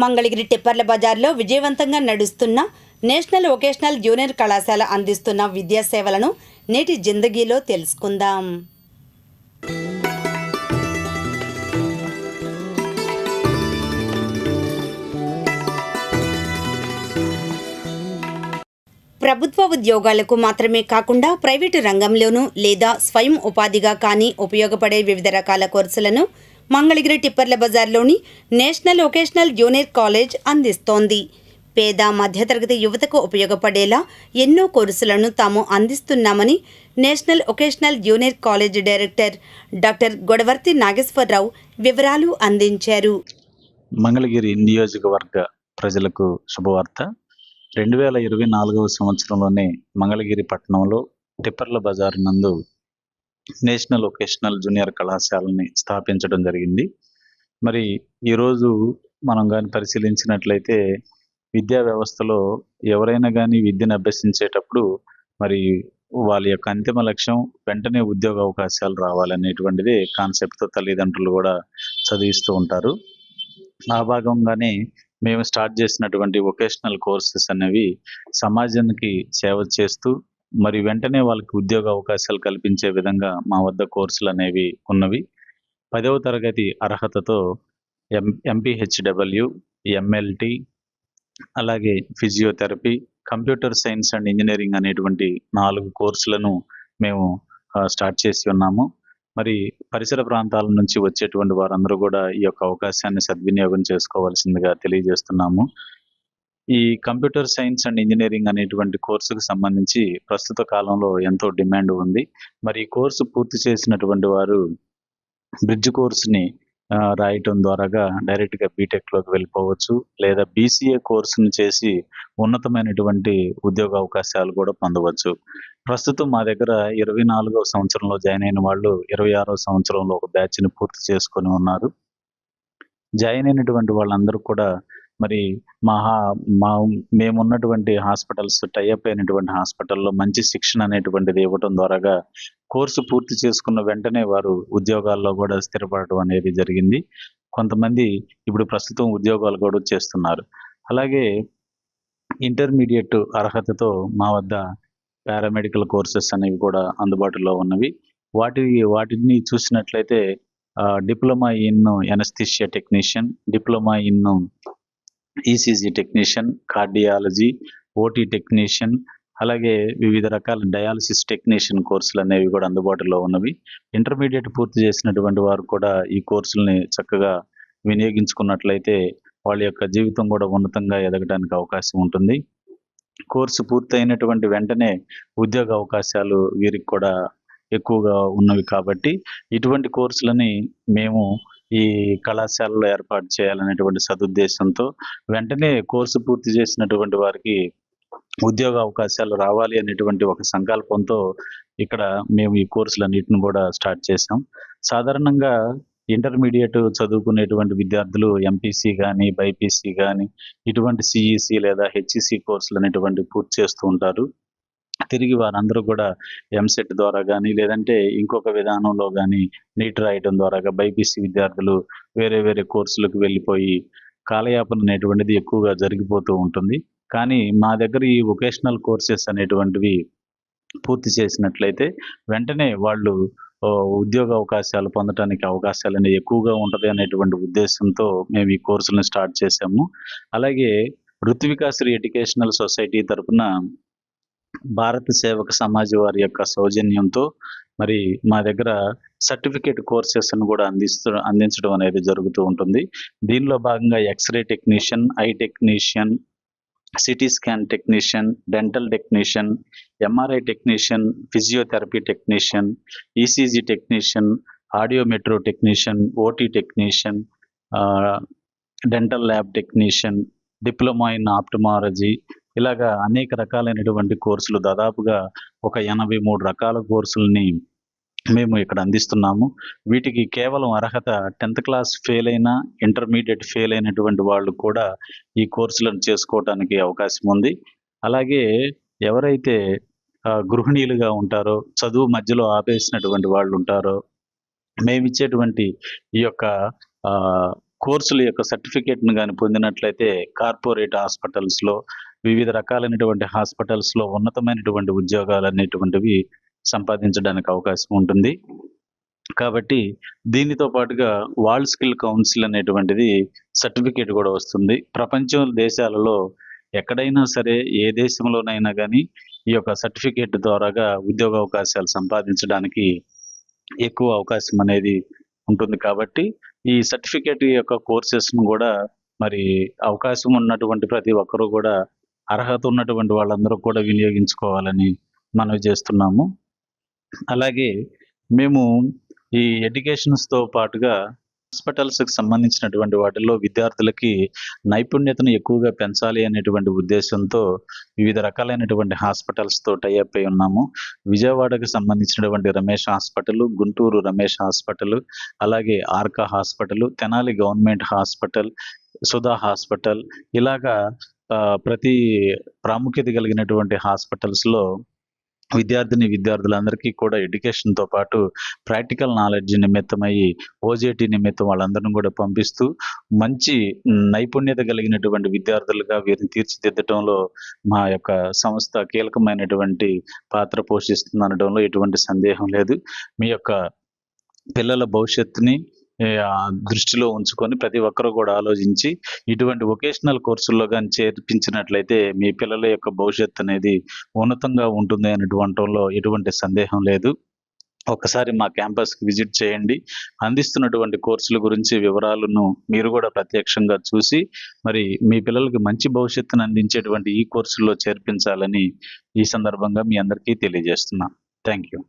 మంగళగిరి టిప్పర్ల బజార్లో విజయవంతంగా నడుస్తున్న నేషనల్ వొకేషనల్ జూనియర్ కళాశాల అందిస్తున్న విద్యా సేవలను నేటి జిందగీలో తెలుసుకుందాం. ప్రభుత్వ ఉద్యోగాలకు మాత్రమే కాకుండా ప్రైవేటు రంగంలోనూ లేదా స్వయం ఉపాధిగా కానీ ఉపయోగపడే వివిధ రకాల కోర్సులను మంగళగిరి టిప్పర్ల బజార్లోని నేషనల్ వొకేషనల్ జూనియర్ కాలేజ్ అందిస్తోంది. పేద మధ్యతరగతి యువతకు ఉపయోగపడేలా ఎన్నో కోర్సులను తాము అందిస్తున్నామని national vocational junior college director doctor Godavarthi Nageswararao వివరాలు అందించారు. మంగళగిరి నియోజకవర్గ ప్రజలకు శుభవార్త. 2024 సంవత్సరంలోనే మంగళగిరి పట్టణంలో టిప్పర్ల బజార్ నందు నేషనల్ వొకేషనల్ జూనియర్ కళాశాలని స్థాపించడం జరిగింది. మరి ఈరోజు మనం కానీ పరిశీలించినట్లయితే విద్యా వ్యవస్థలో ఎవరైనా కానీ విద్యను అభ్యసించేటప్పుడు మరి వాళ్ళ యొక్క అంతిమ లక్ష్యం వెంటనే ఉద్యోగ అవకాశాలు రావాలనేటువంటిది కాన్సెప్ట్తో తల్లిదండ్రులు కూడా చదివిస్తూ ఉంటారు. ఆ భాగంగానే మేము స్టార్ట్ చేసినటువంటి వొకేషనల్ కోర్సెస్ అనేవి సమాజానికి సేవ చేస్తూ మరి వెంటనే వాళ్ళకి ఉద్యోగ అవకాశాలు కల్పించే విధంగా మా వద్ద కోర్సులు అనేవి ఉన్నవి. 10వ తరగతి అర్హతతో ఎంపీహెచ్డబ్ల్యూ, ఎంఎల్టీ, అలాగే physiotherapy, computer science and engineering అనేటువంటి 4 కోర్సులను మేము స్టార్ట్ చేసి ఉన్నాము. మరి పరిసర ప్రాంతాల నుంచి వచ్చేటువంటి వారందరూ కూడా ఈ యొక్క అవకాశాన్ని సద్వినియోగం చేసుకోవాల్సిందిగా తెలియజేస్తున్నాము. ఈ కంప్యూటర్ సైన్స్ అండ్ ఇంజనీరింగ్ అనేటువంటి కోర్సుకు సంబంధించి ప్రస్తుత కాలంలో ఎంతో డిమాండ్ ఉంది. మరి ఈ కోర్సు పూర్తి చేసినటువంటి వారు బ్రిడ్జ్ కోర్సుని రాయటం ద్వారాగా డైరెక్ట్గా బీటెక్లోకి వెళ్ళిపోవచ్చు, లేదా బీసీఏ కోర్సును చేసి ఉన్నతమైనటువంటి ఉద్యోగ అవకాశాలు కూడా పొందవచ్చు. ప్రస్తుతం మా దగ్గర 24వ సంవత్సరంలో జాయిన్ అయిన వాళ్ళు 26వ సంవత్సరంలో ఒక బ్యాచ్ని పూర్తి చేసుకొని ఉన్నారు. జాయిన్ అయినటువంటి వాళ్ళందరూ కూడా మరి మేమున్నటువంటి హాస్పిటల్స్, టైఅప్ అయినటువంటి హాస్పిటల్లో మంచి శిక్షణ అనేటువంటిది ఇవ్వటం ద్వారాగా కోర్సు పూర్తి చేసుకున్న వెంటనే వారు ఉద్యోగాల్లో కూడా స్థిరపడటం అనేది జరిగింది. కొంతమంది ఇప్పుడు ప్రస్తుతం ఉద్యోగాలు కూడా చేస్తున్నారు. అలాగే ఇంటర్మీడియట్ అర్హతతో మా వద్ద పారామెడికల్ కోర్సెస్ అనేవి కూడా అందుబాటులో ఉన్నవి. వాటిని చూసినట్లయితే diploma in anaesthesia technician, diploma in ECG technician, cardiology, OT technician, అలాగే వివిధ రకాల డయాలసిస్ టెక్నీషియన్ కోర్సులు అనేవి కూడా అందుబాటులో ఉన్నవి. ఇంటర్మీడియట్ పూర్తి చేసినటువంటి వారు కూడా ఈ కోర్సుల్ని చక్కగా వినియోగించుకున్నట్లయితే వాళ్ళ యొక్క జీవితం కూడా ఉన్నతంగా ఎదగడానికి అవకాశం ఉంటుంది. కోర్సు పూర్తయినటువంటి వెంటనే ఉద్యోగ అవకాశాలు వీరికి కూడా ఎక్కువగా ఉన్నవి కాబట్టి ఇటువంటి కోర్సులని మేము ఈ కళాశాలలో ఏర్పాటు చేయాలనేటువంటి సదుద్దేశంతో వెంటనే కోర్సు పూర్తి చేసినటువంటి వారికి ఉద్యోగ అవకాశాలు రావాలి అనేటువంటి ఒక సంకల్పంతో ఇక్కడ మేము ఈ కోర్సులన్నిటిని కూడా స్టార్ట్ చేసాం. సాధారణంగా ఇంటర్మీడియట్ చదువుకునేటువంటి విద్యార్థులు ఎంపీసీ కానీ, బైపీసీ కానీ, ఇటువంటి సిఈసి లేదా హెచ్ఈసి కోర్సులు అనేటువంటి పూర్తి చేస్తూ ఉంటారు. తిరిగి వారందరూ కూడా ఎంసెట్ ద్వారా కానీ, లేదంటే ఇంకొక విధానంలో కానీ నీట్ రాయడం ద్వారాగా బైపీసీ విద్యార్థులు వేరే కోర్సులకు వెళ్ళిపోయి కాలయాపన అనేటువంటిది ఎక్కువగా జరిగిపోతూ ఉంటుంది. కానీ మా దగ్గర ఈ వొకేషనల్ కోర్సెస్ అనేటువంటివి పూర్తి చేసినట్లయితే వెంటనే వాళ్ళు ఉద్యోగ అవకాశాలు పొందడానికి అవకాశాలు అనేవి ఎక్కువగా ఉంటుంది అనేటువంటి ఉద్దేశంతో మేము ఈ కోర్సులను స్టార్ట్ చేసాము. అలాగే ఋత్వికాశ్రీ ఎడ్యుకేషనల్ సొసైటీ తరఫున భారత సేవక సమాజ్ వారి యొక్క సౌజన్యంతో మరి మా దగ్గర సర్టిఫికేట్ కోర్సెస్ను కూడా అందించడం అనేది జరుగుతూ ఉంటుంది. దీనిలో భాగంగా X ray technician, eye technician, CT scan technician, dental technician, MRI technician, physiotherapy technician, ECG technician, audiometry technician, OT technician, dental lab technician, diploma in ophthalmology, ఇలాగా అనేక రకాలైనటువంటి కోర్సులు దాదాపుగా ఒక 83 రకాల కోర్సులని మేము ఇక్కడ అందిస్తున్నాము. వీటికి కేవలం అర్హత 10th క్లాస్ ఫెయిల్ అయినా, ఇంటర్మీడియట్ ఫెయిల్ అయినటువంటి వాళ్ళు కూడా ఈ కోర్సులను చేసుకోవటానికి అవకాశం ఉంది. అలాగే ఎవరైతే గృహిణీలుగా ఉంటారో, చదువు మధ్యలో ఆపేసినటువంటి వాళ్ళు ఉంటారో, మేమిచ్చేటువంటి ఈ యొక్క కోర్సుల యొక్క సర్టిఫికేట్‌ను గాని పొందినట్లయితే కార్పొరేట్ హాస్పిటల్స్‌లో, వివిధ రకాలైనటువంటి హాస్పిటల్స్‌లో ఉన్నతమైనటువంటి ఉద్యోగాలనేటువంటివి సంపాదించడానికి అవకాశం ఉంటుంది. కాబట్టి దీనితో పాటుగా వరల్డ్ స్కిల్ కౌన్సిల్ అనేటువంటిది సర్టిఫికేట్ కూడా వస్తుంది. ప్రపంచం దేశాలలో ఎక్కడైనా సరే, ఏ దేశంలోనైనా గాని ఈ యొక్క సర్టిఫికేట్ ద్వారాగా ఉద్యోగ అవకాశాలు సంపాదించడానికి ఎక్కువ అవకాశం అనేది ఉంటుంది. కాబట్టి ఈ సర్టిఫికేట్ యొక్క కోర్సెస్‌ను గూడా మరి అవకాశం ఉన్నటువంటి ప్రతి ఒక్కరు గూడా అర్హత ఉన్నటువంటి వాళ్ళందరూ కూడా వినియోగించుకోవాలని మనవి చేస్తున్నాము. అలాగే మేము ఈ ఎడ్యుకేషన్స్‌తో పాటుగా హాస్పిటల్స్‌కి సంబంధించినటువంటి వాటిల్లో విద్యార్థులకి నైపుణ్యతను ఎక్కువగా పెంచాలి అనేటువంటి ఉద్దేశంతో వివిధ రకాలైనటువంటి హాస్పిటల్స్‌తో టై అప్ అయి ఉన్నాము. విజయవాడకి సంబంధించినటువంటి రమేష్ హాస్పిటల్, గుంటూరు రమేష్ హాస్పిటల్, అలాగే Arka hospital, Tenali government hospital, Sudha hospital ఇలాగా ప్రతి ప్రాముఖ్యత కలిగినటువంటి హాస్పిటల్స్‌లో విద్యార్థులందరికీ కూడా ఎడ్యుకేషన్‌తో పాటు ప్రాక్టికల్ నాలెడ్జ్ నిమిత్తమై ఓజేటీ నిమిత్తం వాళ్ళందరిని కూడా పంపిస్తూ మంచి నైపుణ్యత కలిగినటువంటి విద్యార్థులుగా వీరిని తీర్చిదిద్దటంలో మా యొక్క సంస్థ కీలకమైనటువంటి పాత్ర పోషిస్తుందనడంలో ఎటువంటి సందేహం లేదు. మీ యొక్క పిల్లల భవిష్యత్తుని దృష్టిలో ఉంచుకొని ప్రతి ఒక్కరు కూడా ఆలోచించి ఇటువంటి వొకేషనల్ కోర్సుల్లో గాని చేర్పించినట్లయితే మీ పిల్లల యొక్క భవిష్యత్తు అనేది ఉన్నతంగా ఉంటుంది అనేటువంటిలో ఎటువంటి సందేహం లేదు. ఒక్కసారి మా క్యాంపస్‌కి విజిట్ చేయండి. అందిస్తున్నటువంటి కోర్సుల గురించి వివరాలను మీరు కూడా ప్రత్యక్షంగా చూసి మరి మీ పిల్లలకి మంచి భవిష్యత్తును అందించేటువంటి ఈ కోర్సుల్లో చేర్పించాలని ఈ సందర్భంగా మీ అందరికీ తెలియజేస్తున్నాను. Thank you.